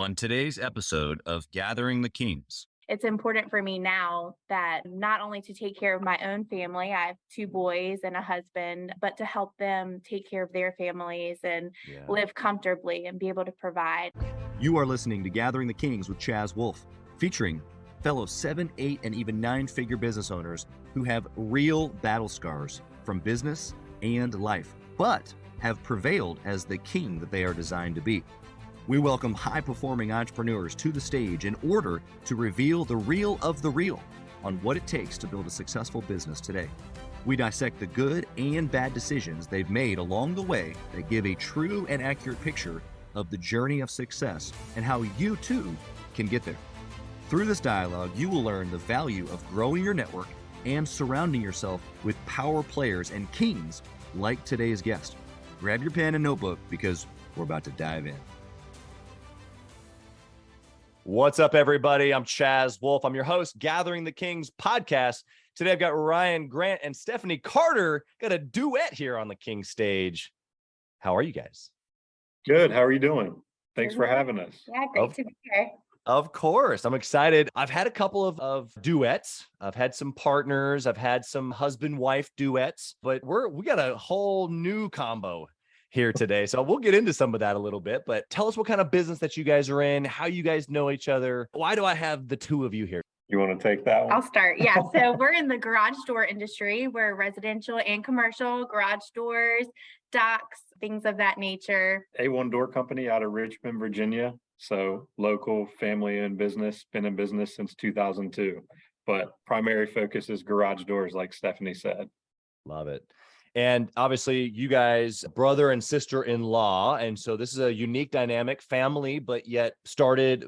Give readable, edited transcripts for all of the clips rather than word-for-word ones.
On today's episode of Gathering the Kings. It's important for me now that not only to take care of my own family, I have two boys and a husband, but to help them take care of their families and live comfortably and be able to provide. You are listening to Gathering the Kings with Chaz Wolfe, featuring fellow 7, 8, and even 9-figure business owners who have real battle scars from business and life, but have prevailed as the king that they are designed to be. We welcome high-performing entrepreneurs to the stage in order to reveal the real of the real on what it takes to build a successful business today. We dissect the good and bad decisions they've made along the way that give a true and accurate picture of the journey of success and how you too can get there. Through this dialogue, you will learn the value of growing your network and surrounding yourself with power players and kings like today's guest. Grab your pen and notebook because we're about to dive in. What's up, everybody? I'm Chaz Wolfe. I'm your host, Gathering the Kings podcast. Today, I've got Ryan Grant and Stephanie Carter. Got a duet here on the King stage. How are you guys? Good. How are you doing? Thanks for having us. Yeah, great to be here. Of course. I'm excited. I've had a couple of duets. I've had some partners. I've had some husband-wife duets, but we got a whole new combo here today. So we'll get into some of that a little bit, but tell us what kind of business that you guys are in, how you guys know each other. Why do I have the two of you here? You want to take that one? I'll start. Yeah. So we're in the garage door industry. We're residential and commercial garage doors, docks, things of that nature. A-1 door company out of Richmond, Virginia. So local, family-owned business, been in business since 2002, but primary focus is garage doors, like Stephanie said. Love it. And obviously you guys, brother and sister-in-law. And so this is a unique dynamic, family, but yet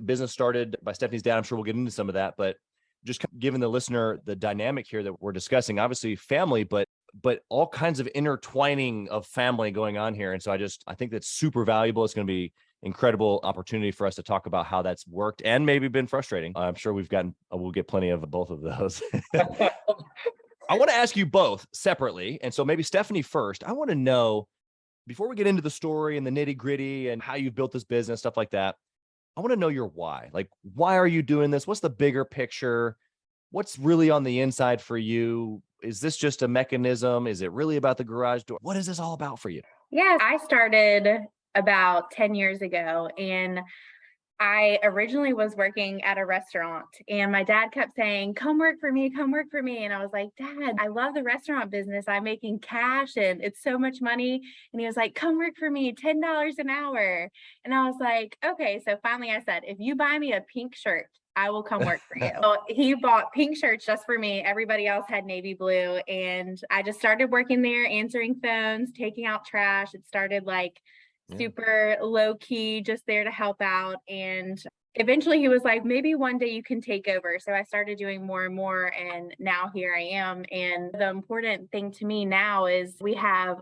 business started by Stephanie's dad. I'm sure we'll get into some of that, but just giving the listener the dynamic here that we're discussing, obviously family, but all kinds of intertwining of family going on here. And so I think that's super valuable. It's going to be incredible opportunity for us to talk about how that's worked and maybe been frustrating. I'm sure we'll get plenty of both of those. I want to ask you both separately. And so maybe Stephanie first, I want to know, before we get into the story and the nitty gritty and how you've built this business, stuff like that, I want to know your why. Like, why are you doing this? What's the bigger picture? What's really on the inside for you? Is this just a mechanism? Is it really about the garage door? What is this all about for you? Yeah, I started about 10 years ago, and I originally was working at a restaurant, and my dad kept saying, come work for me, come work for me. And I was like, Dad, I love the restaurant business. I'm making cash and it's so much money. And he was like, come work for me, $10 an hour. And I was like, okay. So finally I said, if you buy me a pink shirt, I will come work for you. So he bought pink shirts just for me. Everybody else had navy blue. And I just started working there, answering phones, taking out trash. It started like super low key, just there to help out. And eventually he was like, maybe one day you can take over. So I started doing more and more, and now here I am. And the important thing to me now is we have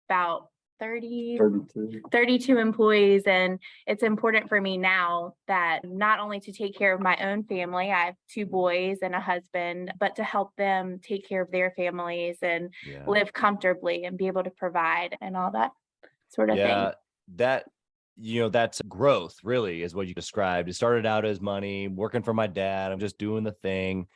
about 32 employees. And it's important for me now that not only to take care of my own family, I have two boys and a husband, but to help them take care of their families and live comfortably and be able to provide and all that sort of thing. That's growth, really, is what you described. It started out as money, working for my dad. I'm just doing the thing.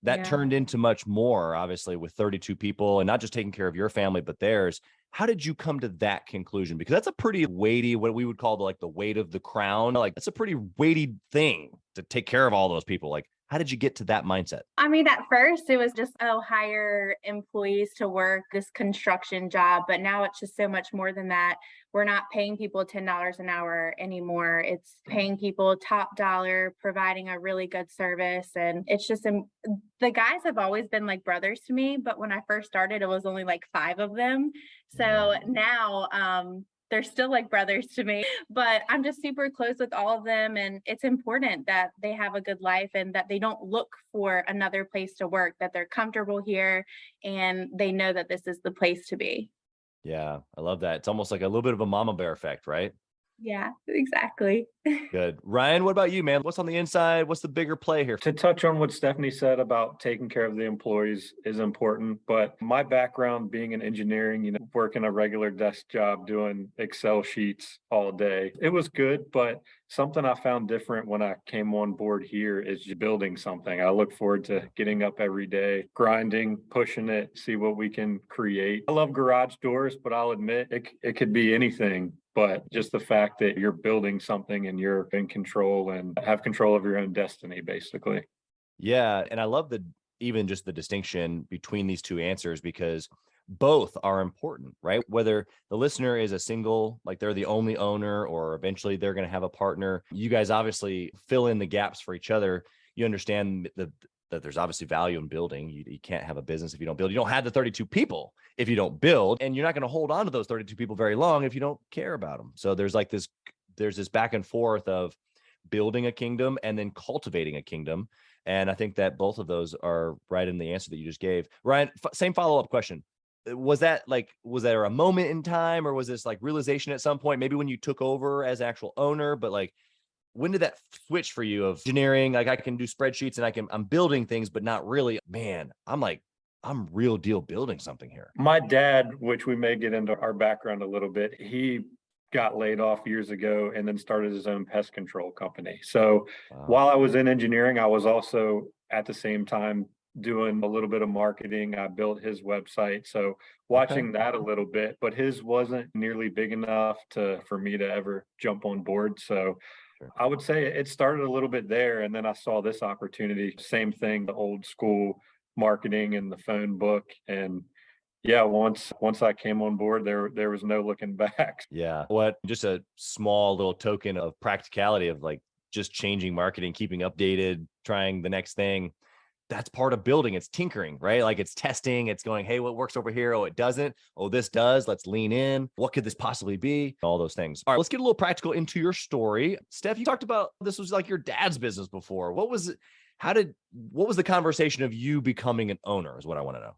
That turned into much more, obviously, with 32 people, and not just taking care of your family, but theirs. How did you come to that conclusion? Because that's a pretty weighty, what we would call the weight of the crown. Like, that's a pretty weighty thing to take care of all those people. Like, how did you get to that mindset? I mean, at first it was just, hire employees to work this construction job. But now it's just so much more than that. We're not paying people $10 an hour anymore. It's paying people top dollar, providing a really good service. And it's just, the guys have always been like brothers to me. But when I first started, it was only like 5 of them. So now, they're still like brothers to me, but I'm just super close with all of them. And it's important that they have a good life and that they don't look for another place to work, that they're comfortable here and they know that this is the place to be. Yeah, I love that. It's almost like a little bit of a mama bear effect, right? Yeah, exactly. Good. Ryan, what about you, man? What's on the inside? What's the bigger play here? To touch on what Stephanie said about taking care of the employees is important, but my background being in engineering, working a regular desk job, doing Excel sheets all day, it was good, but something I found different when I came on board here is just building something. I look forward to getting up every day, grinding, pushing it, see what we can create. I love garage doors, but I'll admit it could be anything. But just the fact that you're building something and you're in control and have control of your own destiny, basically. Yeah. And I love even just the distinction between these two answers, because both are important, right? Whether the listener is a single, like they're the only owner, or eventually they're going to have a partner, you guys obviously fill in the gaps for each other. You understand that there's obviously value in building. You can't have a business if you don't build. You don't have the 32 people if you don't build, and you're not going to hold on to those 32 people very long if you don't care about them. So there's this back and forth of building a kingdom and then cultivating a kingdom. And I think that both of those are right in the answer that you just gave. Ryan, same follow-up question. Was there a moment in time, or was this like realization at some point, maybe when you took over as actual owner, but like, when did that switch for you of engineering? Like, I can do spreadsheets and I'm building things, but not really, man, I'm real deal building something here. My dad, which we may get into our background a little bit, he got laid off years ago and then started his own pest control company. So Wow. while I was in engineering, I was also at the same time doing a little bit of marketing. I built his website. So watching that a little bit, but his wasn't nearly big enough for me to ever jump on board. So Sure. I would say it started a little bit there. And then I saw this opportunity, same thing, the old school marketing and the phone book. And yeah, once I came on board, there was no looking back. Yeah. Just a small little token of practicality of like just changing marketing, keeping updated, trying the next thing. That's part of building. It's tinkering, right? Like it's testing, it's going, hey, what works over here? Oh, it doesn't. Oh, this does. Let's lean in. What could this possibly be? All those things. All right, let's get a little practical into your story. Steph, you talked about this was like your dad's business before. What was it? What was the conversation of you becoming an owner is what I want to know.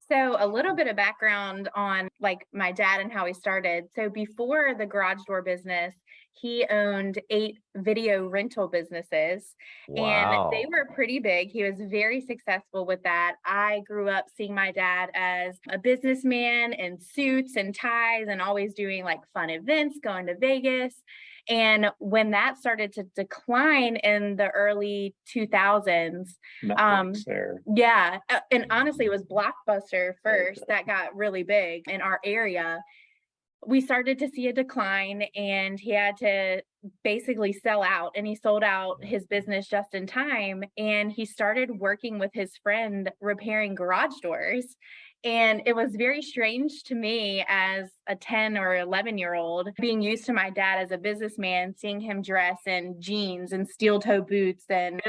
So a little bit of background on like my dad and how he started. So before the garage door business, he owned 8 video rental businesses, and they Wow. were pretty big. He was very successful with that. I grew up seeing my dad as a businessman in suits and ties and always doing like fun events, going to Vegas. And when that started to decline in the early 2000s, Netflix there. yeah, and honestly, it was Blockbuster first that got really big in our area. We started to see a decline, and he had to basically sell out, and he sold out his business just in time, and he started working with his friend repairing garage doors. And it was very strange to me as a 10 or 11-year-old, being used to my dad as a businessman, seeing him dress in jeans and steel toe boots, and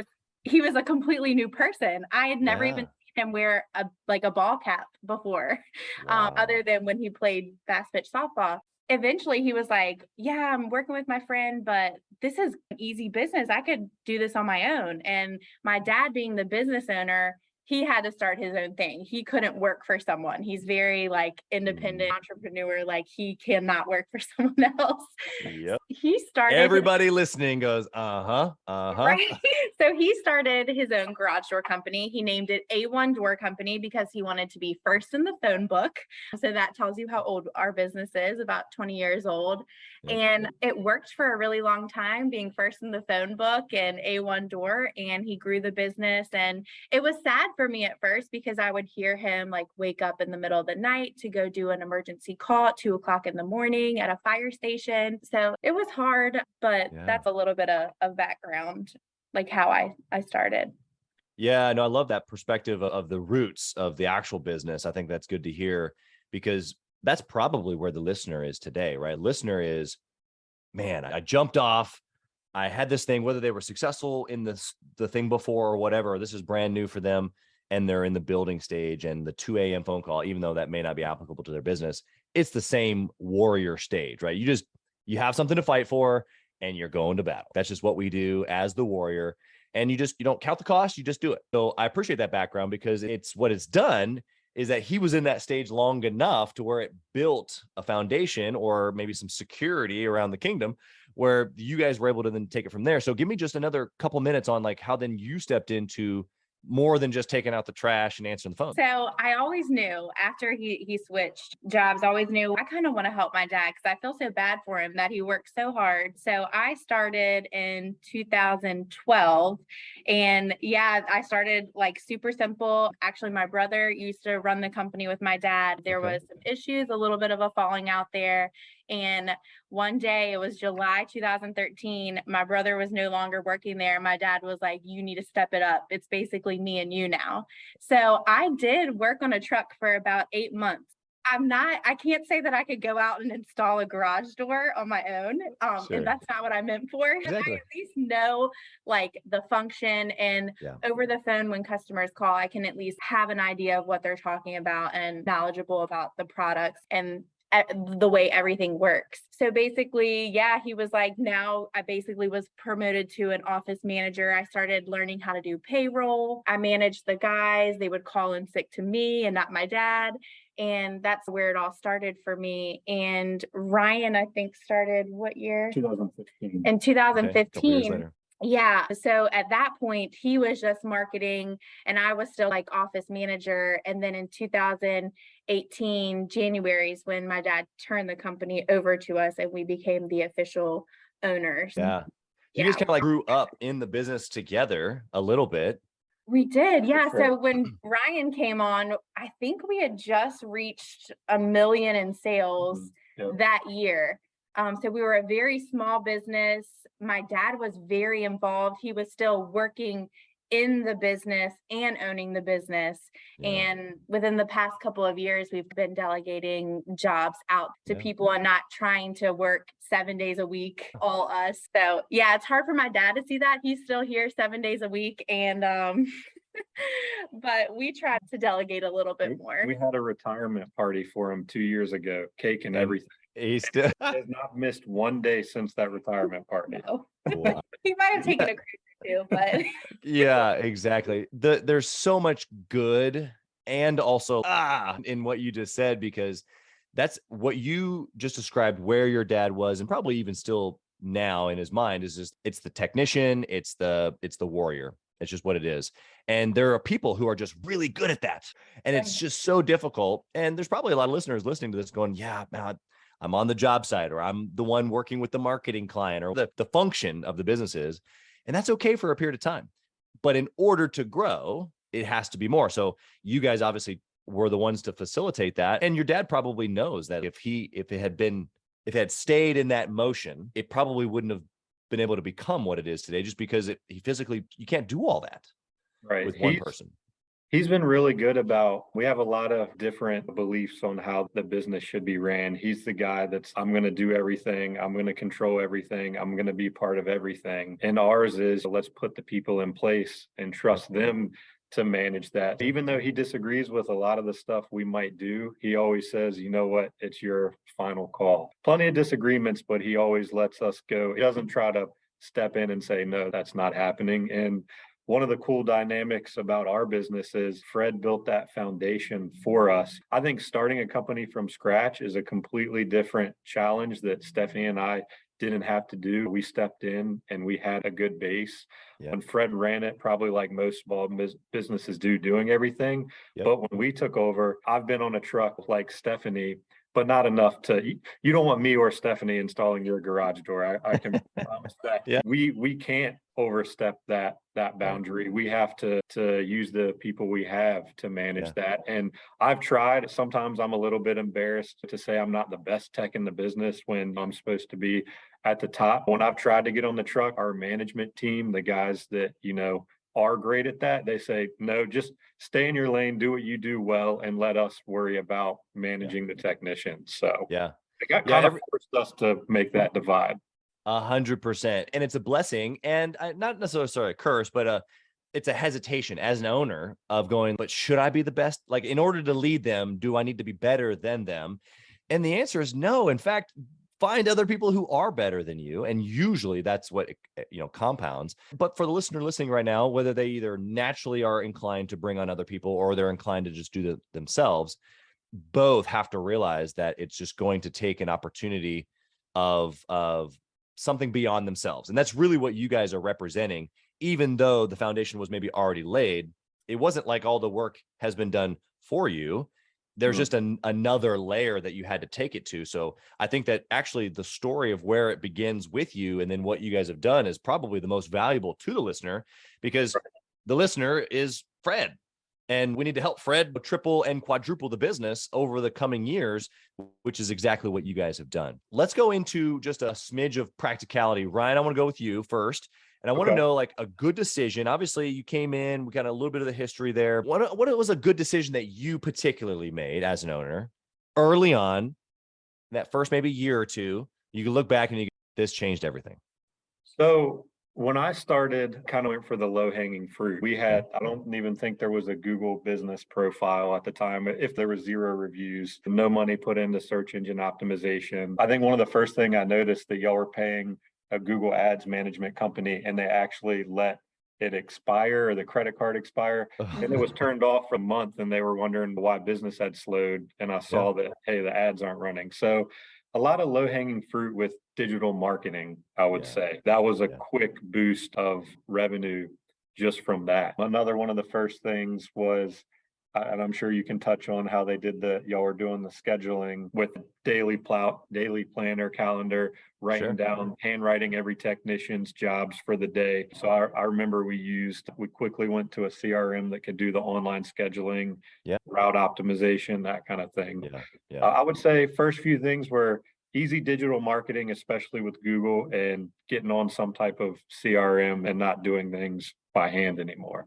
he was a completely new person. I had never even seen him wear a ball cap before, other than when he played fast pitch softball. Eventually he was like, yeah, I'm working with my friend, but this is an easy business. I could do this on my own. And my dad, being the business owner, he had to start his own thing. He couldn't work for someone. He's very like independent entrepreneur. Like he cannot work for someone else. Yep. He started. Everybody listening goes, Right. So he started his own garage door company. He named it A-1 Door Company because he wanted to be first in the phone book. So that tells you how old our business is, about 20 years old. Yep. And it worked for a really long time, being first in the phone book and A-1 Door. And he grew the business. And it was sad for me at first because I would hear him like wake up in the middle of the night to go do an emergency call at 2:00 in the morning at a fire station. So it was hard, but that's a little bit of background, like how I started. Yeah, no, I love that perspective of the roots of the actual business. I think that's good to hear, because that's probably where the listener is today, right? Listener is, man, I jumped off. I had this thing, whether they were successful in the thing before or whatever, this is brand new for them, and they're in the building stage, and the 2 a.m. phone call, even though that may not be applicable to their business, it's the same warrior stage, right? You have something to fight for, and you're going to battle. That's just what we do as the warrior. And you don't count the cost, you just do it. So I appreciate that background, because it's what it's done is that he was in that stage long enough to where it built a foundation or maybe some security around the kingdom where you guys were able to then take it from there. So give me just another couple minutes on like how then you stepped into more than just taking out the trash and answering the phone. So I always knew after he switched jobs, I always knew I kind of want to help my dad because I feel so bad for him that he worked so hard. So I started in 2012 and yeah, I started like super simple. Actually, my brother used to run the company with my dad. There was some issues, a little bit of a falling out there. And one day, it was July 2013, my brother was no longer working there. My dad was like, you need to step it up. It's basically me and you now. So I did work on a truck for about 8 months. I can't say that I could go out and install a garage door on my own. Sure. And that's not what I meant for. Exactly. I at least know like the function, and over the phone when customers call, I can at least have an idea of what they're talking about and knowledgeable about the products and the way everything works. So basically, yeah, he was like, now I basically was promoted to an office manager. I started learning how to do payroll. I managed the guys. They would call in sick to me and not my dad. And that's where it all started for me. And Ryan, I think, started what year? 2015. In 2015. Okay, yeah. So at that point, he was just marketing and I was still like office manager. And then in 2018, January is when my dad turned the company over to us and we became the official owners. Yeah. You guys kind of like grew up in the business together a little bit. We did. Yeah. Sure. So when Ryan came on, I think we had just reached 1 million in sales that year. So we were a very small business. My dad was very involved. He was still working in the business and owning the business. Yeah. And within the past couple of years, we've been delegating jobs out to people and not trying to work 7 days a week, all us. So yeah, it's hard for my dad to see that. He's still here 7 days a week. And but we tried to delegate a little bit more. We had a retirement party for him 2 years ago, cake and everything. He still has not missed one day since that retirement party. No. Wow. He might have taken a cruise too, but Yeah, exactly. There's so much good and also in what you just said, because that's what you just described where your dad was, and probably even still now in his mind is just it's the technician, it's the warrior. It's just what it is. And there are people who are just really good at that. And it's just so difficult. And there's probably a lot of listeners listening to this going, yeah, man, I'm on the job side, or I'm the one working with the marketing client, or the function of the businesses. And that's okay for a period of time. But in order to grow, it has to be more. So you guys obviously were the ones to facilitate that. And your dad probably knows that if it had stayed in that motion, it probably wouldn't have been able to become what it is today, just because he physically, you can't do all that with one person. He's been really good about, we have a lot of different beliefs on how the business should be ran. He's the guy that's, I'm going to do everything. I'm going to control everything. I'm going to be part of everything. And ours is, let's put the people in place and trust them to manage that. Even though he disagrees with a lot of the stuff we might do, he always says, you know what, it's your final call. Plenty of disagreements, but he always lets us go. He doesn't try to step in and say, no, that's not happening. And one of the cool dynamics about our business is Fred built that foundation for us. I think starting a company from scratch is a completely different challenge that Stephanie and I didn't have to do. We stepped in and we had a good base. When Fred ran it, probably like most small businesses do, doing everything. But when we took over, I've been on a truck like Stephanie, but not enough you don't want me or Stephanie installing your garage door. I can promise that. We can't overstep that boundary. We have to use the people we have to manage that. And I've tried. Sometimes I'm a little bit embarrassed to say I'm not the best tech in the business when I'm supposed to be at the top. When I've tried to get on the truck, our management team, the guys that, are great at that, they say, no, just stay in your lane, do what you do well, and let us worry about managing the technicians. So it kind of forced us to make that divide. 100%. And it's a blessing, and not necessarily a curse, but it's a hesitation as an owner of going, but should I be the best? Like, in order to lead them, do I need to be better than them? And the answer is no. In fact, find other people who are better than you. And usually that's what, compounds. But for the listener listening right now, whether they either naturally are inclined to bring on other people or they're inclined to just do it themselves, both have to realize that it's just going to take an opportunity of something beyond themselves. And that's really what you guys are representing. Even though the foundation was maybe already laid, it wasn't like all the work has been done for you. There's just another layer that you had to take it to. So I think that actually the story of where it begins with you and then what you guys have done is probably the most valuable to the listener, because the listener is Fred. And we need to help Fred triple and quadruple the business over the coming years, which is exactly what you guys have done. Let's go into just a smidge of practicality. Ryan, I want to go with you first. And I want to know, like, a good decision. Obviously, you came in, we got a little bit of the history there. What was a good decision that you particularly made as an owner early on, that first maybe year or two? You can look back and you go, this changed everything. So when I started, kind of went for the low hanging fruit. We had, I don't even think there was a Google business profile at the time. If there was 0 reviews, no money put into search engine optimization. I think one of the first thing I noticed that y'all were paying a Google Ads management company, and they actually let it expire, or the credit card expire, and it was turned off for a month, and they were wondering why business had slowed. And I saw that, hey, the ads aren't running. So a lot of low hanging fruit with digital marketing, I would say. That was a quick boost of revenue just from that. Another one of the first things was, and I'm sure you can touch on how they did y'all were doing the scheduling with daily planner, calendar, writing down, handwriting every technician's jobs for the day. So I remember we quickly went to a CRM that could do the online scheduling, route optimization, that kind of thing. I would say first few things were easy digital marketing, especially with Google, and getting on some type of CRM and not doing things by hand anymore.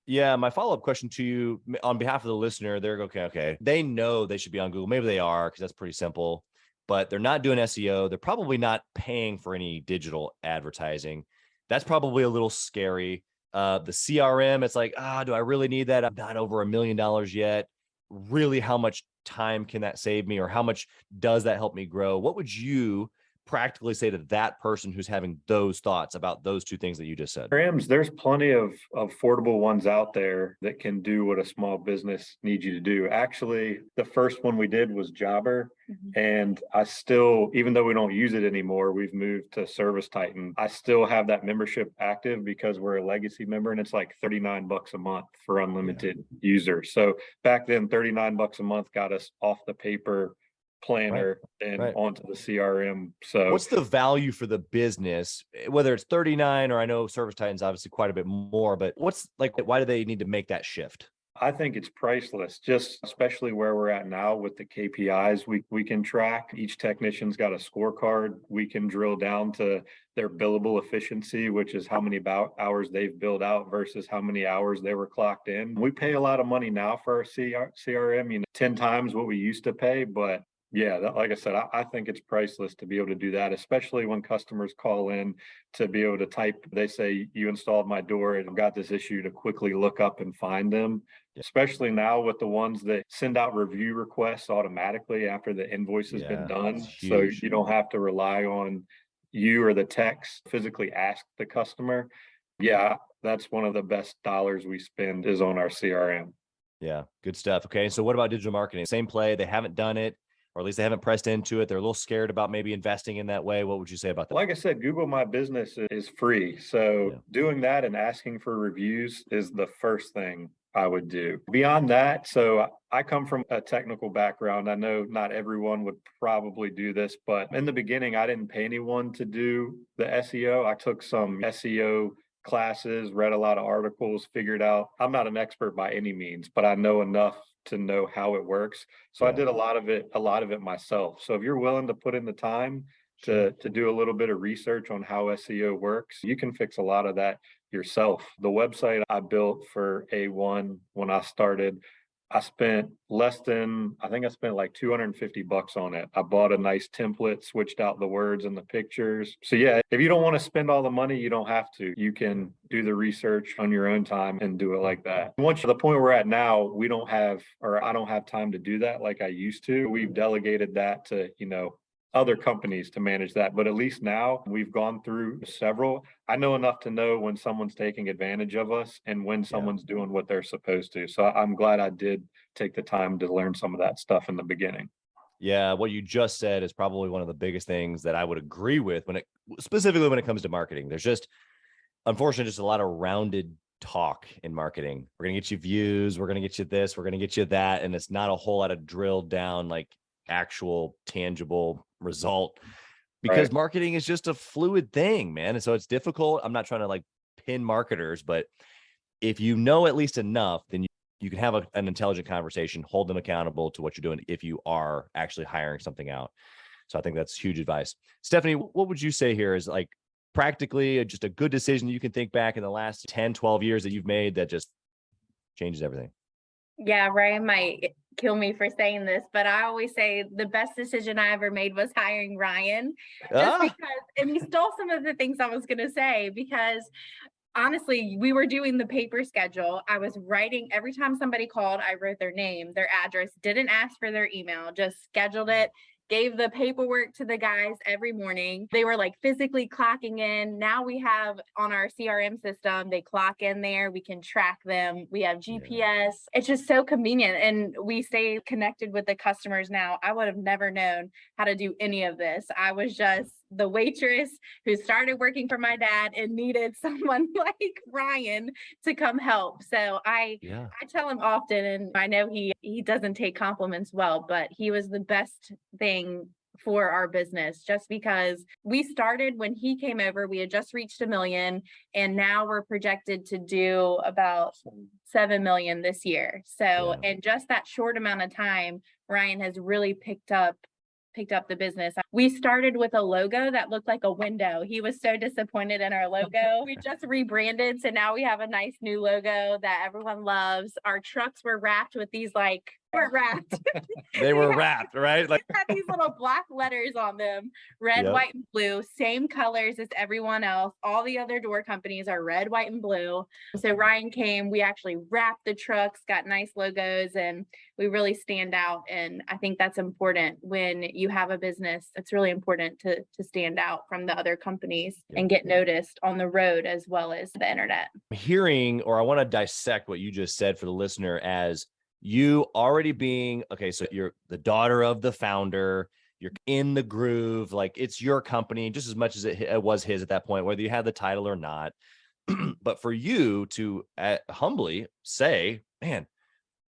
Yeah, my follow-up question to you on behalf of the listener, they're okay. They know they should be on Google. Maybe they are, because that's pretty simple, but they're not doing SEO. They're probably not paying for any digital advertising. That's probably a little scary. The CRM, it's like, do I really need that? I'm not over $1 million yet. Really, how much time can that save me, or how much does that help me grow? What would you practically say to that person who's having those thoughts about those two things that you just said? There's plenty of affordable ones out there that can do what a small business needs you to do. Actually, the first one we did was Jobber. And I still, even though we don't use it anymore, we've moved to Service Titan. I still have that membership active because we're a legacy member, and it's like $39 a month for unlimited users. So back then, $39 a month got us off the paper planner and onto the CRM. So what's the value for the business, whether it's 39, or I know Service Titan's obviously quite a bit more, but what's like, why do they need to make that shift? I think it's priceless, just especially where we're at now with the KPIs we can track. Each technician's got a scorecard. We can drill down to their billable efficiency, which is how many hours they've billed out versus how many hours they were clocked in. We pay a lot of money now for our CRM, 10 times what we used to pay, but like I said, I think it's priceless to be able to do that, especially when customers call in to be able to type, they say, you installed my door and I've got this issue, to quickly look up and find them. Especially now with the ones that send out review requests automatically after the invoice has been done. So you don't have to rely on you or the techs physically ask the customer. That's one of the best dollars we spend is on our CRM. Yeah, good stuff. Okay, so what about digital marketing? Same play, they haven't done it, or at least they haven't pressed into it. They're a little scared about maybe investing in that way. What would you say about that? Like I said, Google My Business is free. So doing that and asking for reviews is the first thing I would do. Beyond that, so I come from a technical background. I know not everyone would probably do this, but in the beginning, I didn't pay anyone to do the SEO. I took some SEO classes, read a lot of articles, figured out I'm not an expert by any means, but I know enough to know how it works. So I did a lot of it myself. So if you're willing to put in the time to do a little bit of research on how SEO works, you can fix a lot of that yourself. The website I built for A-1 when I started, I spent like $250 on it. I bought a nice template, switched out the words and the pictures. So if you don't want to spend all the money, you don't have to. You can do the research on your own time and do it like that. Once to the point we're at now, I don't have time to do that like I used to. We've delegated that to, other companies to manage that. But at least now we've gone through several. I know enough to know when someone's taking advantage of us and when someone's doing what they're supposed to. So I'm glad I did take the time to learn some of that stuff in the beginning. Yeah, what you just said is probably one of the biggest things that I would agree with specifically when it comes to marketing. There's just, unfortunately, just a lot of rounded talk in marketing. We're going to get you views. We're going to get you this. We're going to get you that. And it's not a whole lot of drilled down, like actual tangible result, because marketing is just a fluid thing, man. And so it's difficult. I'm not trying to like pin marketers, but if you know at least enough, then you can have an intelligent conversation, hold them accountable to what you're doing if you are actually hiring something out. So I think that's huge advice. Stephanie, what would you say here is like practically just a good decision you can think back in the last 10, 12 years that you've made that just changes everything? Yeah, Ryan might kill me for saying this, but I always say the best decision I ever made was hiring Ryan, just because, and he stole some of the things I was going to say, because honestly, we were doing the paper schedule. I was writing every time somebody called, I wrote their name, their address, didn't ask for their email, just scheduled it, gave the paperwork to the guys every morning. They were like physically clocking in. Now we have on our CRM system, they clock in there. We can track them. We have GPS. It's just so convenient. And we stay connected with the customers now. I would have never known how to do any of this. I was just the waitress who started working for my dad and needed someone like Ryan to come help. So I tell him often, and I know he doesn't take compliments well, but he was the best thing for our business, just because we started when he came over, we had just reached 1 million, and now we're projected to do about 7 million this year. So in just that short amount of time, Ryan has really picked up the business. We started with a logo that looked like a window. He was so disappointed in our logo. We just rebranded. So now we have a nice new logo that everyone loves. Our trucks were wrapped with these wrapped. They were wrapped, right? Like had these little black letters on them, red, white, and blue, same colors as everyone else. All the other door companies are red, white, and blue. So Ryan came, we actually wrapped the trucks, got nice logos, and we really stand out. And I think that's important when you have a business. It's really important to stand out from the other companies and get noticed on the road as well as the internet. Hearing, or I want to dissect what you just said for the listener as you already being, okay, so you're the daughter of the founder, you're in the groove, like it's your company just as much as it was his at that point, whether you had the title or not. But for you to humbly say, man,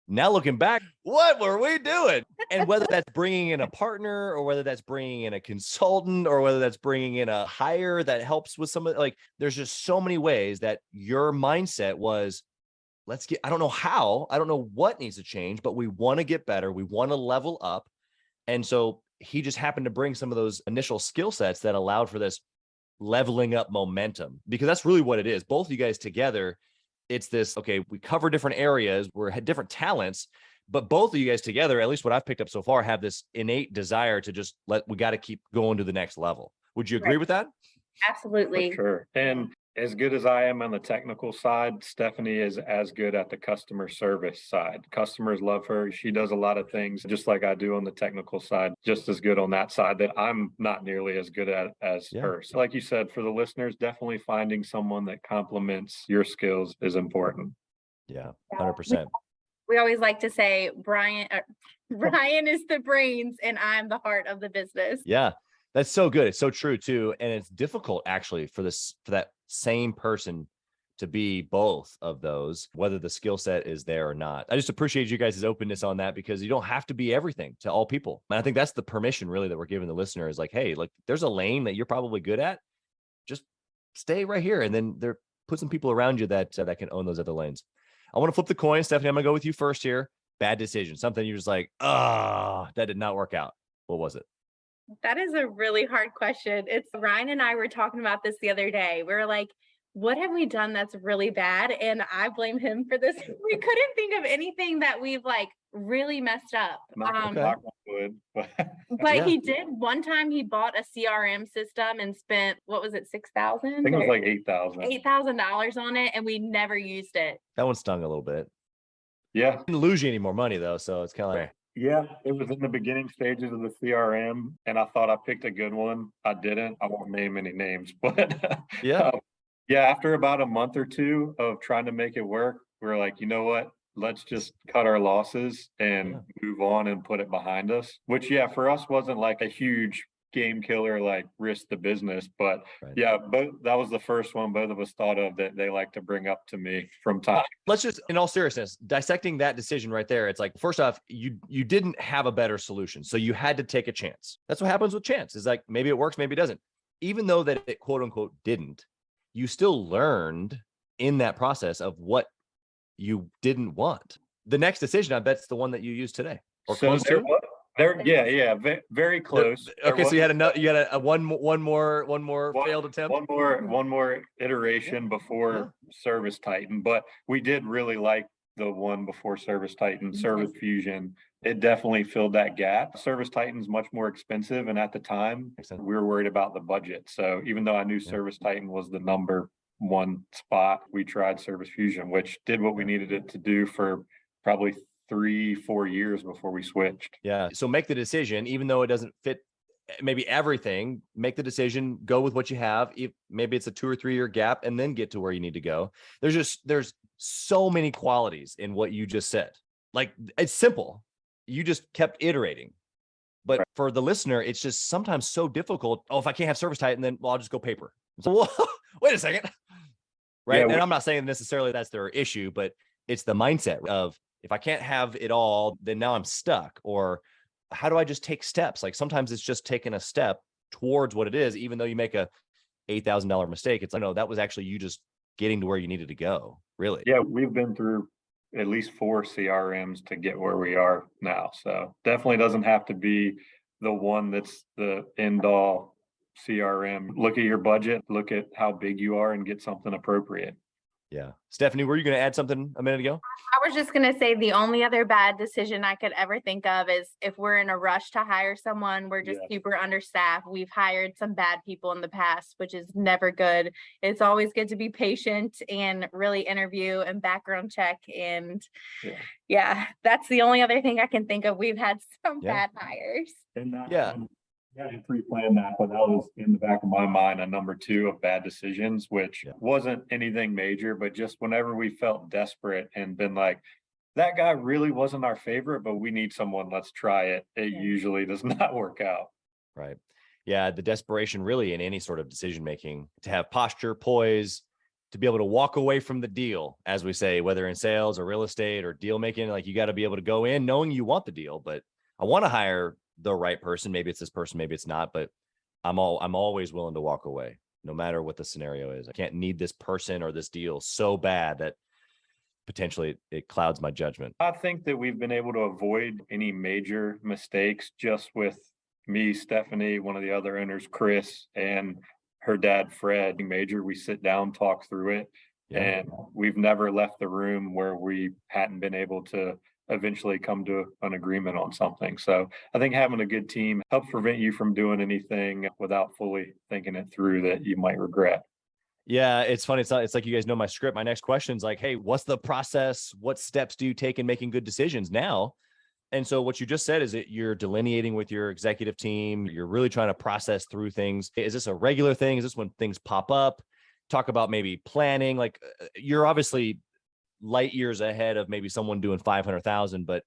now looking back, what were we doing? And whether that's bringing in a partner or whether that's bringing in a consultant or whether that's bringing in a hire that helps with some of like, there's just so many ways that your mindset was, I don't know how, I don't know what needs to change, but we want to get better. We want to level up. And so he just happened to bring some of those initial skill sets that allowed for this leveling up momentum, because that's really what it is. Both of you guys together, it's this, okay, we cover different areas, we had different talents, but both of you guys together, at least what I've picked up so far, have this innate desire to just we got to keep going to the next level. Would you agree with that? Absolutely. For sure. And as good as I am on the technical side, Stephanie is as good at the customer service side. Customers love her. She does a lot of things just like I do on the technical side, just as good on that side that I'm not nearly as good at as her. So like you said, for the listeners, definitely finding someone that complements your skills is important. Yeah, 100%. We always like to say, Ryan is the brains and I'm the heart of the business. Yeah. That's so good. It's so true too. And it's difficult actually for that same person to be both of those, whether the skill set is there or not. I just appreciate you guys' openness on that, because you don't have to be everything to all people. And I think that's the permission really that we're giving the listener is like, hey, like there's a lane that you're probably good at. Just stay right here. And then put some people around you that can own those other lanes. I want to flip the coin. Stephanie, I'm gonna go with you first here. Bad decision. Something you're just like, that did not work out. What was it? That is a really hard question. It's Ryan and I were talking about this the other day. We were like, what have we done that's really bad? And I blame him for this. We couldn't think of anything that we've like really messed up. But he did one time. He bought a CRM system and spent, what was it, $6,000? I think it was like $8,000. $8,000 on it, and we never used it. That one stung a little bit. Yeah. Didn't lose you any more money though, so it's kind of like Yeah, it was in the beginning stages of the CRM, and I thought I picked a good one. I didn't. I won't name any names, but Yeah. uh, yeah, after about a month or two of trying to make it work, we are like, you know what? Let's just cut our losses and Yeah. move on and put it behind us. Which, yeah, for us wasn't like a huge game killer, like risk the business. But Right. yeah, both that was the first one both of us thought of that they like to bring up to me from time. Let's just, in all seriousness, dissecting that decision right there. It's like, first off, you didn't have a better solution, so you had to take a chance. That's what happens with chance. Is like, maybe it works, maybe it doesn't. Even though that it quote unquote didn't, you still learned in that process of what you didn't want. The next decision, I bet, it's the one that you use today, or So close there to. was, yeah, very close. Okay, so you had a one more One failed attempt. one more iteration Yeah. before Service Titan, but we did really like the one before Service Titan, Service Fusion. It definitely filled that gap. Service Titan's much more expensive, and at the time, Makes sense. we were worried about the budget. So even though I knew Yeah. Service Titan was the number one spot, we tried Service Fusion, which did what we needed it to do for probably 3-4 years before we switched. Yeah. So make the decision, even though it doesn't fit maybe everything, make the decision, go with what you have. If maybe it's a 2 or 3 year gap, and then get to where you need to go. There's so many qualities in what you just said. Like, it's simple. You just kept iterating. But for the listener, it's just sometimes so difficult. Oh, if I can't have Service Titan, then I'll just go paper. So, whoa, wait a second. Right. Yeah, And I'm not saying necessarily that's their issue, but it's the mindset of, if I can't have it all, then now I'm stuck. Or how do I just take steps? Like, sometimes it's just taking a step towards what it is, even though you make a $8,000 mistake. It's like, no, that was actually you just getting to where you needed to go. Really. Yeah, we've been through at least 4 CRMs to get where we are now. So definitely doesn't have to be the one that's the end all CRM. Look at your budget, look at how big you are, and get something appropriate. Yeah. Stephanie, were you going to add something a minute ago? I was just going to say the only other bad decision I could ever think of is if we're in a rush to hire someone, we're just super understaffed. We've hired some bad people in the past, which is never good. It's always good to be patient and really interview and background check. And yeah, that's the only other thing I can think of. We've had some bad hires. And that, Yeah. I didn't pre-plan that, but that was in the back of my mind, a number 2 of bad decisions, which wasn't anything major, but just whenever we felt desperate and been like, that guy really wasn't our favorite, but we need someone, let's try it. It usually does not work out. Right. Yeah. The desperation really in any sort of decision making, to have posture, poise, to be able to walk away from the deal, as we say, whether in sales or real estate or deal making. Like, you got to be able to go in knowing you want the deal, but I want to hire the right person. Maybe it's this person, maybe it's not, but I'm always willing to walk away no matter what the scenario is. I can't need this person or this deal so bad that potentially it clouds my judgment. I think that we've been able to avoid any major mistakes just with me, Stephanie, one of the other owners, Chris, and her dad, Fred. Major, we sit down, talk through it, and we've never left the room where we hadn't been able to eventually come to an agreement on something. So I think having a good team helps prevent you from doing anything without fully thinking it through that you might regret. Yeah, it's funny. It's like you guys know my script. My next question is like, hey, what's the process? What steps do you take in making good decisions now? And so what you just said is that you're delineating with your executive team. You're really trying to process through things. Is this a regular thing? Is this when things pop up? Talk about maybe planning. Like, you're obviously light years ahead of maybe someone doing 500,000, but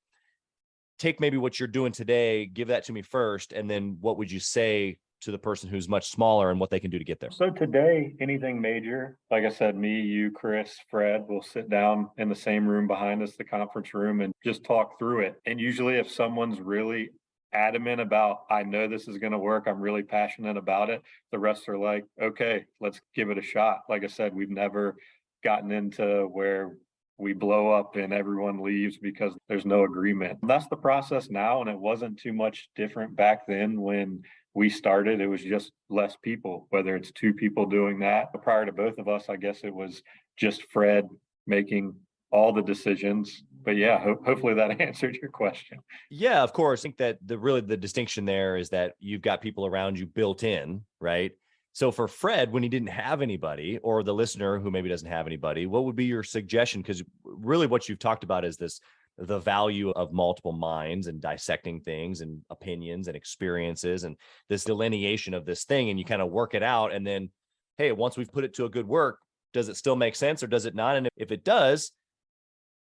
take maybe what you're doing today, give that to me first. And then what would you say to the person who's much smaller and what they can do to get there? So today, anything major, like I said, me, you, Chris, Fred, will sit down in the same room behind us, the conference room, and just talk through it. And usually if someone's really adamant about, I know this is going to work, I'm really passionate about it, the rest are like, okay, let's give it a shot. Like I said, we've never gotten into where we blow up and everyone leaves because there's no agreement. That's the process now, and it wasn't too much different back then when we started. It was just less people, whether it's 2 people doing that. Prior to both of us, I guess it was just Fred making all the decisions. But yeah, hopefully that answered your question. Yeah, of course. I think that the distinction there is that you've got people around you built in, right? So for Fred, when he didn't have anybody, or the listener who maybe doesn't have anybody, what would be your suggestion? Because really what you've talked about is this the value of multiple minds and dissecting things and opinions and experiences and this delineation of this thing. And you kind of work it out. And then, hey, once we've put it to a good work, does it still make sense or does it not? And if it does,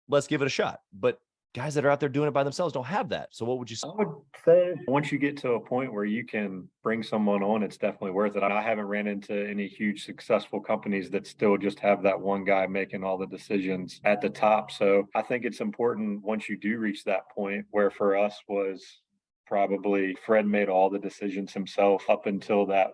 let's give it a shot. But guys that are out there doing it by themselves don't have that. So what would you say? I would say once you get to a point where you can bring someone on, it's definitely worth it. I haven't ran into any huge successful companies that still just have that one guy making all the decisions at the top. So I think it's important once you do reach that point, where for us was probably Fred made all the decisions himself up until that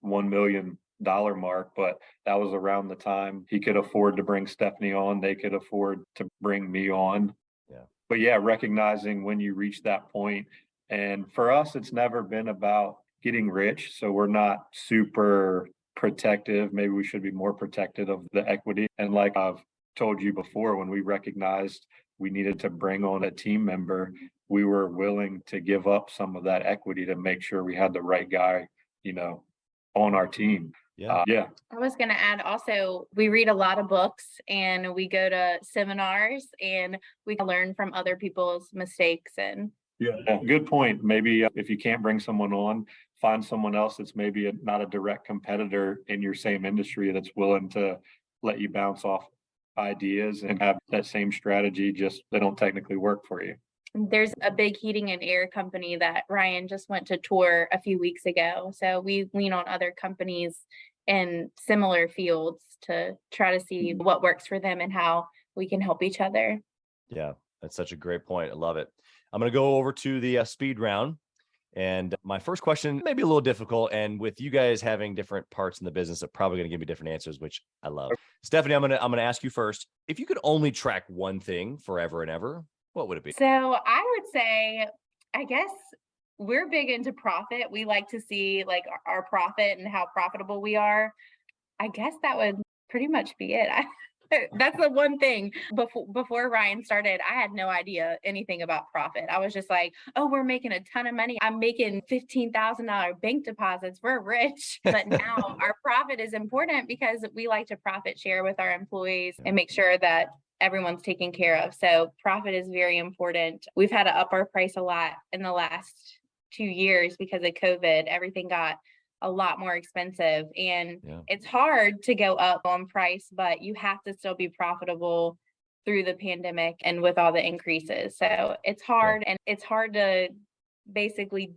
$1 million mark, but that was around the time he could afford to bring Stephanie on. They could afford to bring me on. Yeah. But yeah, recognizing when you reach that point. And for us, it's never been about getting rich. So we're not super protective. Maybe we should be more protective of the equity. And like I've told you before, when we recognized we needed to bring on a team member, we were willing to give up some of that equity to make sure we had the right guy, on our team. Yeah. I was going to add also, we read a lot of books and we go to seminars and we learn from other people's mistakes. And Yeah, good point. Maybe if you can't bring someone on, find someone else that's maybe not a direct competitor in your same industry that's willing to let you bounce off ideas and have that same strategy, just they don't technically work for you. there's a big heating and air company that Ryan just went to tour a few weeks ago. So we lean on other companies in similar fields to try to see what works for them and how we can help each other. Yeah, that's such a great point. I love it. I'm going to go over to the speed round. And my first question may be a little difficult. And with you guys having different parts in the business, are probably going to give me different answers, which I love. Stephanie, I'm going to ask you first. If you could only track one thing forever and ever, what would it be? So I would say, I guess we're big into profit. We like to see like our profit and how profitable we are. I guess that would pretty much be it. That's the one thing. Before Ryan started, I had no idea anything about profit. I was just like, oh, we're making a ton of money. I'm making $15,000 bank deposits. We're rich. But now our profit is important because we like to profit share with our employees and make sure that everyone's taken care of. So profit is very important. We've had to up our price a lot in the last 2 years because of COVID. Everything got a lot more expensive and it's hard to go up on price, but you have to still be profitable through the pandemic and with all the increases. So it's hard and it's hard to basically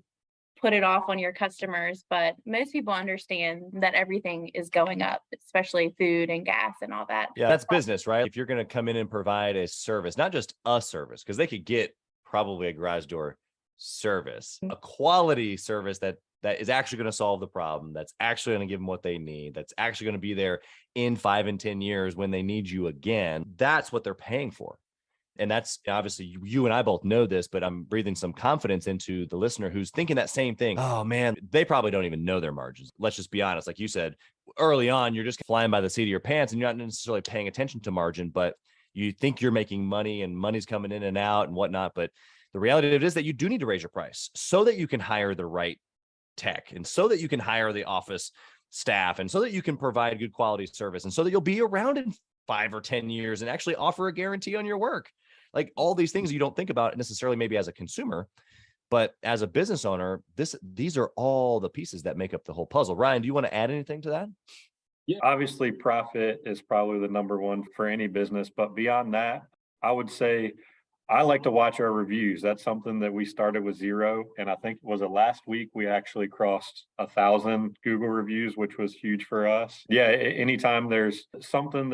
put it off on your customers, but most people understand that everything is going up, especially food and gas and all that. Yeah, that's business, right? If you're going to come in and provide a service, not just a service, because they could get probably a garage door service, a quality service that is actually going to solve the problem, that's actually going to give them what they need, that's actually going to be there in 5 and 10 years when they need you again. That's what they're paying for. And that's obviously you and I both know this, but I'm breathing some confidence into the listener who's thinking that same thing. Oh man, they probably don't even know their margins. Let's just be honest. Like you said, early on, you're just flying by the seat of your pants and you're not necessarily paying attention to margin, but you think you're making money and money's coming in and out and whatnot. But the reality of it is that you do need to raise your price so that you can hire the right tech and so that you can hire the office staff and so that you can provide good quality service and so that you'll be around in 5 or 10 years and actually offer a guarantee on your work. Like all these things you don't think about necessarily maybe as a consumer, but as a business owner, these are all the pieces that make up the whole puzzle. Ryan, do you want to add anything to that? Yeah, obviously profit is probably the number one for any business, but beyond that, I would say I like to watch our reviews. That's something that we started with 0. And I think was it last week, we actually crossed 1,000 Google reviews, which was huge for us. Yeah. Anytime there's something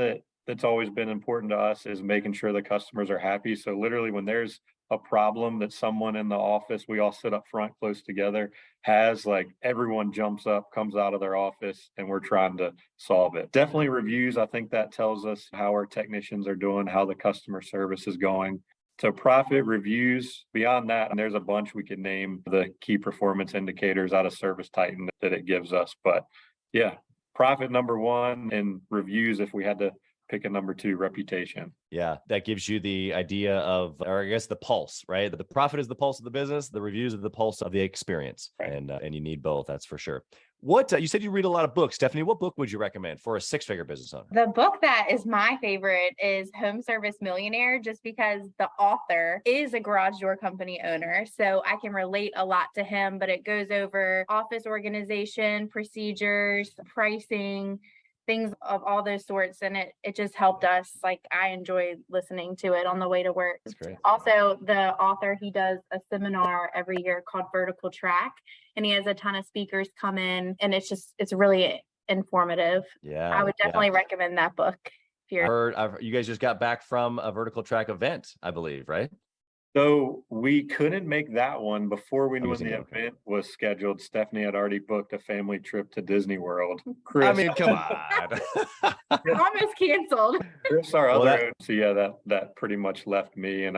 that's always been important to us is making sure the customers are happy. So literally when there's a problem that someone in the office, we all sit up front close together, has, like everyone jumps up, comes out of their office and we're trying to solve it. Definitely reviews. I think that tells us how our technicians are doing, how the customer service is going. To profit reviews, beyond that, and there's a bunch we could name the key performance indicators out of Service Titan that it gives us. But yeah, profit number 1 and reviews, if we had to pick a number 2, reputation. Yeah, that gives you the idea of, or I guess the pulse, right? The profit is the pulse of the business. The reviews are the pulse of the experience. Right. And you need both, that's for sure. What you said you read a lot of books, Stephanie. What book would you recommend for a six-figure business owner? The book that is my favorite is Home Service Millionaire, just because the author is a garage door company owner. So I can relate a lot to him, but it goes over office organization, procedures, pricing, things of all those sorts. And it just helped us. Like, I enjoyed listening to it on the way to work. That's great. Also, the author, he does a seminar every year called Vertical Track, and he has a ton of speakers come in, and it's really informative. Yeah. I would definitely recommend that book. If you're You guys just got back from a Vertical Track event, I believe, right? So we couldn't make that one before we knew when Amazing. the Okay. event was scheduled. Stephanie had already booked a family trip to Disney World. I Chris, mean, come on. almost canceled. Chris, our Well, other, so yeah, that pretty much left me, and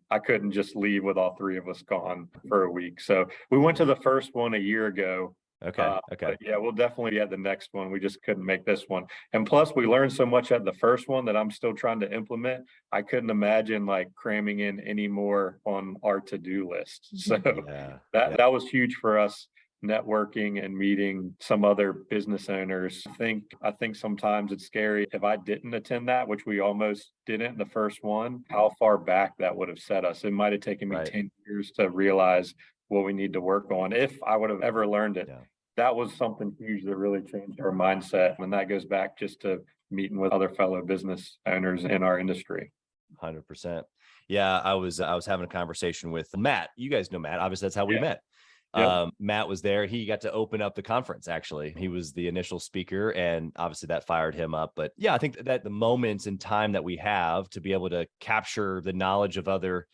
I couldn't just leave with all three of us gone for a week. So we went to the first one a year ago. Okay. But yeah, we'll definitely be at the next one. We just couldn't make this one. And plus, we learned so much at the first one that I'm still trying to implement. I couldn't imagine like cramming in any more on our to-do list. So that was huge for us, networking and meeting some other business owners. I think sometimes it's scary if I didn't attend that, which we almost didn't the first one, how far back that would have set us. It might have taken me 10 years to realize what we need to work on if I would have ever learned it. That was something huge that really changed our mindset. And that goes back just to meeting with other fellow business owners in our industry. 100%. Yeah, I was having a conversation with Matt. You guys know Matt. Obviously, that's how we met. Yep. Matt was there. He got to open up the conference. Actually, he was the initial speaker, and obviously that fired him up. But yeah, I think that the moments in time that we have to be able to capture the knowledge of other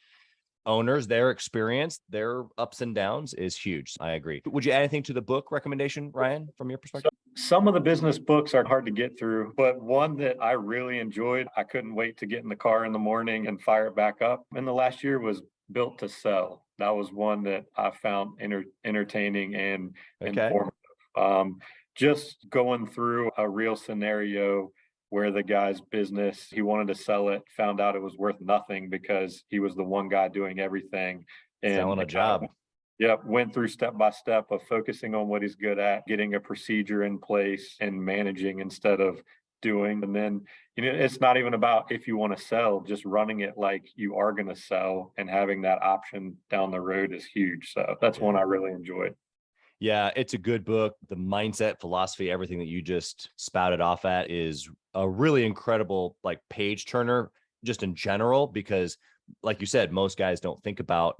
owners, their experience, their ups and downs is huge. I agree. Would you add anything to the book recommendation, Ryan, from your perspective? Some of the business books are hard to get through, but one that I really enjoyed, I couldn't wait to get in the car in the morning and fire it back up in the last year, was Built to Sell. That was one that I found entertaining and informative. Just going through a real scenario where the guy's business, he wanted to sell it, found out it was worth nothing because he was the one guy doing everything. And selling a job. Went through step by step of focusing on what he's good at, getting a procedure in place and managing instead of doing. And then, it's not even about if you want to sell, just running it like you are going to sell, and having that option down the road is huge. So that's one I really enjoyed. Yeah, it's a good book. The mindset, philosophy, everything that you just spouted off at is a really incredible page turner just in general, because like you said, most guys don't think about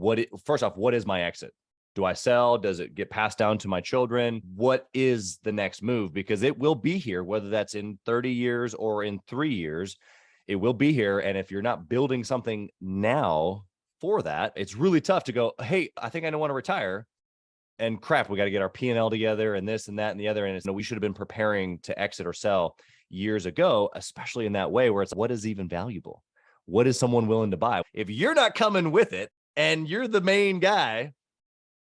first off, what is my exit? Do I sell? Does it get passed down to my children? What is the next move? Because it will be here, whether that's in 30 years or in 3 years, it will be here. And if you're not building something now for that, it's really tough to go, hey, I think I don't want to retire. And crap, we got to get our P&L together and this and that and the other. And we should have been preparing to exit or sell years ago, especially in that way where it's what is even valuable? What is someone willing to buy? If you're not coming with it and you're the main guy,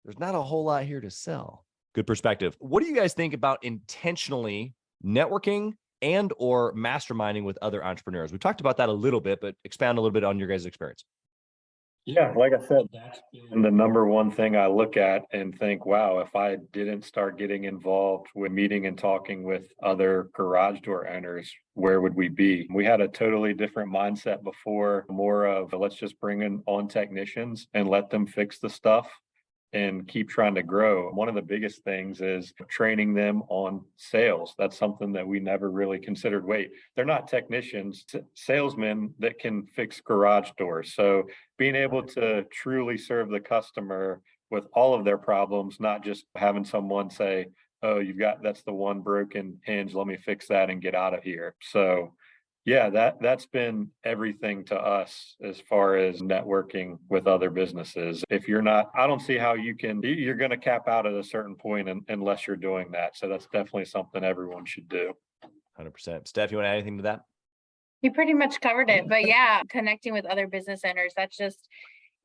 there's not a whole lot here to sell. Good perspective. What do you guys think about intentionally networking and or masterminding with other entrepreneurs? We talked about that a little bit, but expand a little bit on your guys' experience. Yeah, like I said, that's been the number one thing I look at and think, wow, if I didn't start getting involved with meeting and talking with other garage door owners, where would we be? We had a totally different mindset before, more of let's just bring in on technicians and let them fix the stuff and keep trying to grow. One of the biggest things is training them on sales. That's something that we never really considered. Wait, they're not technicians, salesmen that can fix garage doors. So being able to truly serve the customer with all of their problems, not just having someone say, oh, that's the one broken hinge, let me fix that and get out of here. So yeah, that's been everything to us as far as networking with other businesses. If you're not, I don't see how you're going to cap out at a certain point unless you're doing that. So that's definitely something everyone should do. 100%. Steph, you want to add anything to that? You pretty much covered it, but yeah, connecting with other business owners, that's just,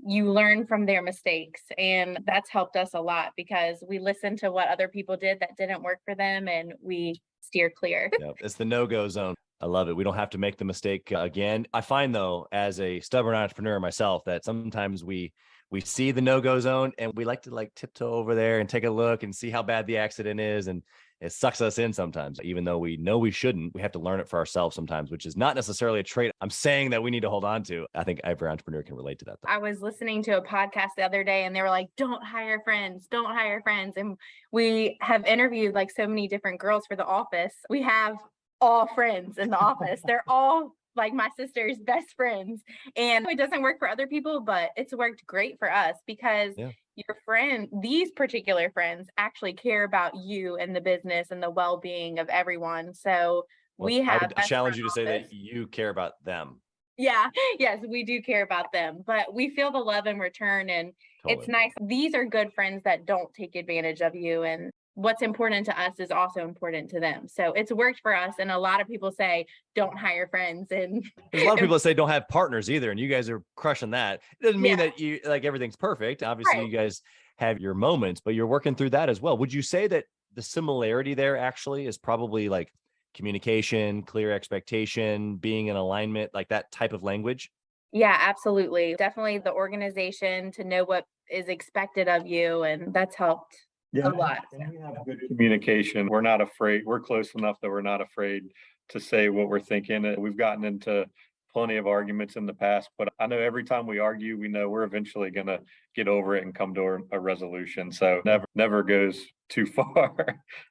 you learn from their mistakes. And that's helped us a lot because we listen to what other people did that didn't work for them and we steer clear. Yep. It's the no-go zone. I love it. We don't have to make the mistake again. I find though, as a stubborn entrepreneur myself, that sometimes we we see the no-go zone and we like to like tiptoe over there and take a look and see how bad the accident is. And it sucks us in sometimes, even though we know we shouldn't. We have to learn it for ourselves sometimes, which is not necessarily a trait I'm saying that we need to hold on to. I think every entrepreneur can relate to that, though. I was listening to a podcast the other day and they were like, don't hire friends, don't hire friends. And we have interviewed like so many different girls for the office. We have all friends in the office. They're all like my sister's best friends. And it doesn't work for other people, but it's worked great for us because your friend, these particular friends actually care about you and the business and the well-being of everyone. So we have I would challenge you to say that you care about them. Yeah. Yes, we do care about them, but we feel the love in return. And it's nice. These are good friends that don't take advantage of you. And what's important to us is also important to them. So it's worked for us. And a lot of people say, don't hire friends. And there's a lot of people that say don't have partners either. And you guys are crushing that. It doesn't mean that you like everything's perfect. Obviously, you guys have your moments, but you're working through that as well. Would you say that the similarity there actually is probably like communication, clear expectation, being in alignment, like that type of language? Yeah, absolutely. Definitely the organization to know what is expected of you. And that's helped a lot. And we have good communication. We're not afraid. We're close enough that we're not afraid to say what we're thinking. We've gotten into plenty of arguments in the past, but I know every time we argue, we know we're eventually going to get over it and come to a resolution. So never goes too far.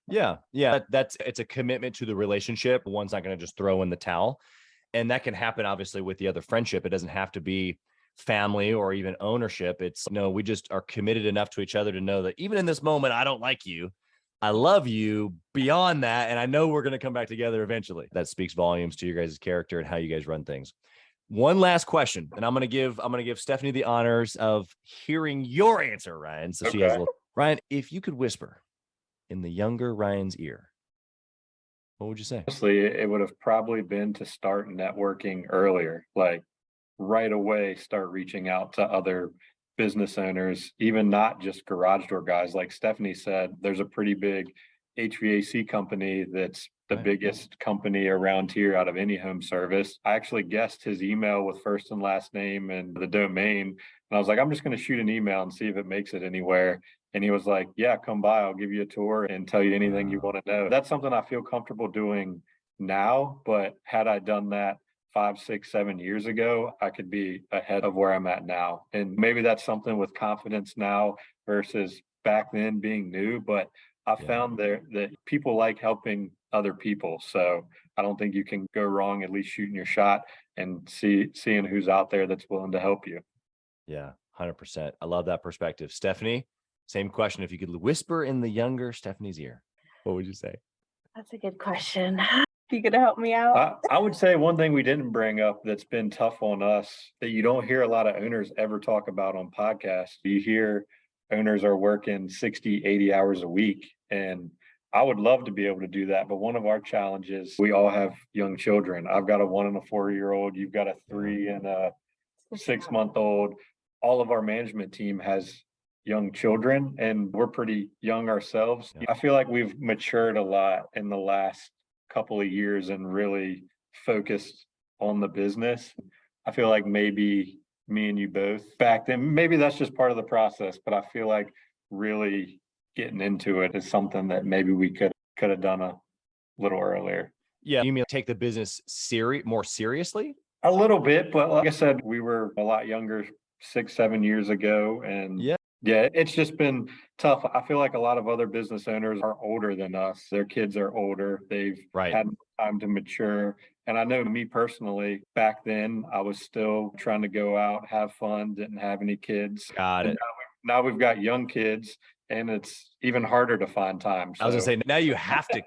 Yeah. It's a commitment to the relationship. One's not going to just throw in the towel. And that can happen obviously with the other friendship. It doesn't have to be family or even ownership. It's no, we just are committed enough to each other to know that even in this moment, I don't like you. I love you beyond that. And I know we're going to come back together eventually. That speaks volumes to your guys' character and how you guys run things. One last question, and I'm going to give Stephanie the honors of hearing your answer, Ryan. So she has Ryan, if you could whisper in the younger Ryan's ear, what would you say? Honestly, it would have probably been to start networking earlier, like right away, start reaching out to other business owners, even not just garage door guys. Like Stephanie said, there's a pretty big HVAC company that's the biggest company around here out of any home service. I actually guessed his email with first and last name and the domain. And I was like, I'm just going to shoot an email and see if it makes it anywhere. And he was like, yeah, come by. I'll give you a tour and tell you anything you want to know. That's something I feel comfortable doing now. But had I done that 5, 6, 7 years ago, I could be ahead of where I'm at now. And maybe that's something with confidence now versus back then being new. But I found there that people like helping other people. So I don't think you can go wrong, at least shooting your shot and seeing who's out there that's willing to help you. Yeah, 100%. I love that perspective. Stephanie, same question. If you could whisper in the younger Stephanie's ear, what would you say? That's a good question. You gonna help me out? I would say one thing we didn't bring up that's been tough on us that you don't hear a lot of owners ever talk about on podcasts. You hear owners are working 60, 80 hours a week. And I would love to be able to do that. But one of our challenges, we all have young children. I've got a 1 and a 4-year-old. You've got a 3 and a 6-month-old. All of our management team has young children and we're pretty young ourselves. I feel like we've matured a lot in the last couple of years and really focused on the business. I feel like maybe me and you both back then, maybe that's just part of the process, but I feel like really getting into it is something that maybe we could have done a little earlier. Yeah. You mean take the business more seriously? A little bit, but like I said, we were a lot younger 6, 7 years ago. And yeah, it's just been tough. I feel like a lot of other business owners are older than us. Their kids are older. They've had time to mature. And I know me personally, back then, I was still trying to go out, have fun, didn't have any kids. Got it. Now we've got young kids and it's even harder to find time. So. I was gonna say, now you have to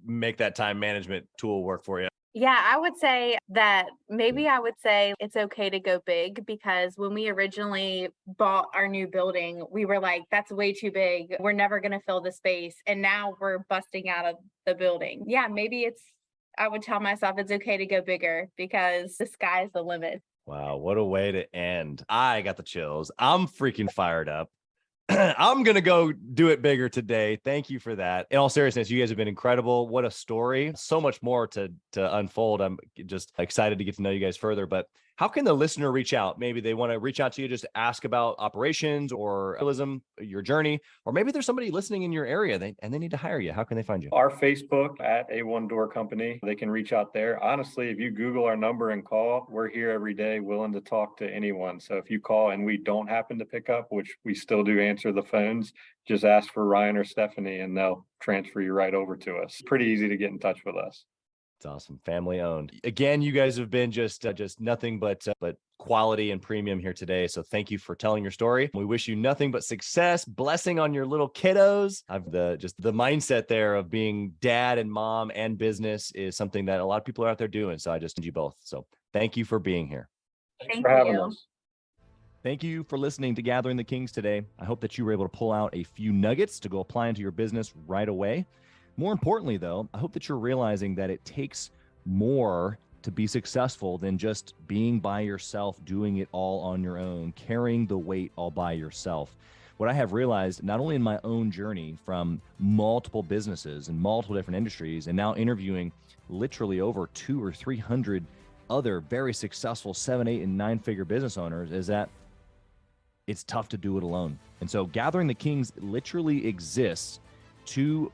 make that time management tool work for you. Yeah, I would say that maybe I would say it's okay to go big because when we originally bought our new building, we were like, that's way too big. We're never going to fill the space. And now we're busting out of the building. Yeah, maybe I would tell myself it's okay to go bigger because the sky's the limit. Wow, what a way to end. I got the chills. I'm freaking fired up. I'm going to go do it bigger today. Thank you for that. In all seriousness, you guys have been incredible. What a story. So much more to unfold. I'm just excited to get to know you guys further. But How can the listener reach out? Maybe they want to reach out to you, just ask about operations or your journey, or maybe there's somebody listening in your area and they need to hire you. How can they find you? Our Facebook at A1 Door Company, they can reach out there. Honestly, if you Google our number and call, we're here every day willing to talk to anyone. So if you call and we don't happen to pick up, which we still do answer the phones, just ask for Ryan or Stephanie and they'll transfer you right over to us. Pretty easy to get in touch with us. It's awesome. Family owned. Again, you guys have been just nothing but quality and premium here today. So thank you for telling your story. We wish you nothing but success, blessing on your little kiddos. I've the mindset there of being dad and mom and business is something that a lot of people are out there doing. So I just need you both. So thank you for being here. Thanks Thank for having you. us. Thank you for listening to Gathering the Kings today. I hope that you were able to pull out a few nuggets to go apply into your business right away. More importantly, though, I hope that you're realizing that it takes more to be successful than just being by yourself, doing it all on your own, carrying the weight all by yourself. What I have realized, not only in my own journey from multiple businesses and multiple different industries, and now interviewing literally over 200 or 300 other very successful 7, 8, and 9-figure business owners, is that it's tough to do it alone. And so Gathering the Kings literally exists to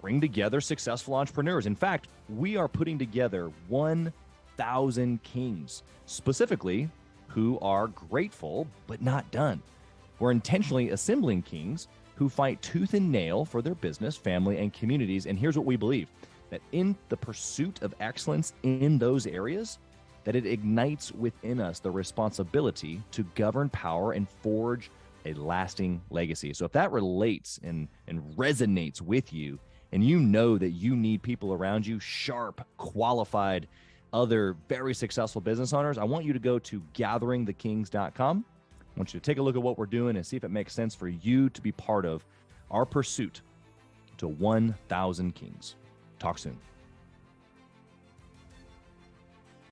bring together successful entrepreneurs. In fact, we are putting together 1,000 kings, specifically who are grateful but not done. We're intentionally assembling kings who fight tooth and nail for their business, family, and communities. And here's what we believe, that in the pursuit of excellence in those areas, that it ignites within us the responsibility to govern power and forge a lasting legacy. So if that relates and resonates with you, and you know that you need people around you, sharp, qualified, other very successful business owners, I want you to go to gatheringthekings.com. I want you to take a look at what we're doing and see if it makes sense for you to be part of our pursuit to 1,000 kings. Talk soon.